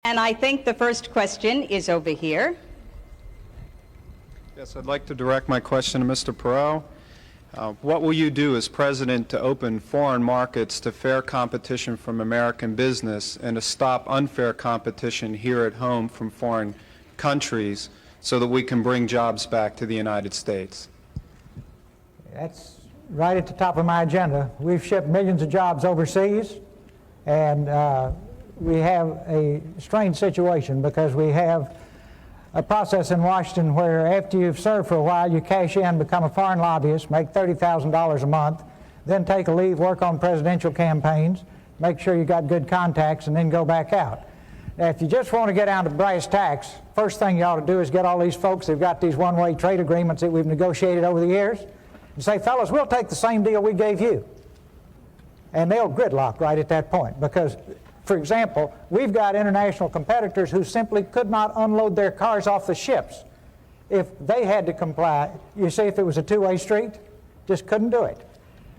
And I think the first question is over here. Yes, I'd like to direct my question to Mr. Perot. What will you do as president to open foreign markets to fair competition from American business and to stop unfair competition here at home from foreign countries so that we can bring jobs back to the United States? That's right at the top of my agenda. We've shipped millions of jobs overseas, and we have a strange situation because we have a process in Washington where after you've served for a while, you cash in, become a foreign lobbyist, make $30,000 a month, then take a leave, work on presidential campaigns, make sure you got good contacts, and then go back out. Now, if you just want to get down to brass tacks, first thing you ought to do is get all these folks who've got these one-way trade agreements that we've negotiated over the years and say, fellas, we'll take the same deal we gave you. And they'll gridlock right at that point because, for example, we've got international competitors who simply could not unload their cars off the ships if they had to comply. You see, if it was a two-way street, just couldn't do it.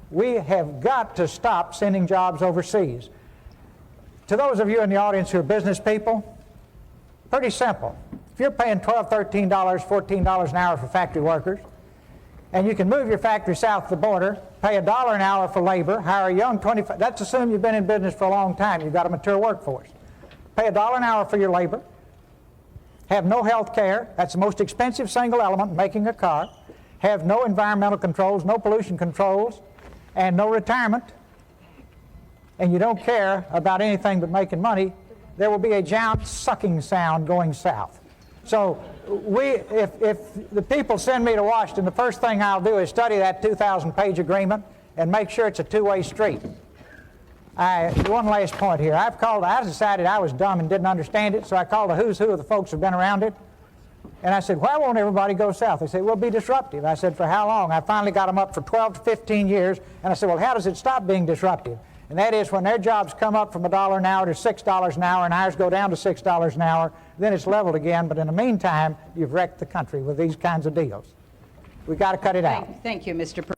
We have got to stop sending jobs overseas. To those of you in the audience who are business people, pretty simple. If you're paying $12, $13, $14 an hour for factory workers, and you can move your factory south of the border, pay $1 an hour for labor, hire a young 25, that's assuming you've been in business for a long time, you've got a mature workforce. Pay $1 an hour for your labor, have no health care, that's the most expensive single element in making a car, have no environmental controls, no pollution controls, and no retirement, and you don't care about anything but making money, there will be a giant sucking sound going south. So if the people send me to Washington, the first thing I'll do is study that 2,000-page agreement and make sure it's a two-way street. One last point here. I decided I was dumb and didn't understand it, so I called a who's who of the folks who've been around it. And I said, why won't everybody go south? They said, we'll be disruptive. I said, for how long? I finally got them up for 12 to 15 years. And I said, well, how does it stop being disruptive? And that is when their jobs come up from $1 an hour to $6 an hour and ours go down to $6 an hour, then it's leveled again. But in the meantime, you've wrecked the country with these kinds of deals. We've got to cut it out. Thank you, Mr. President.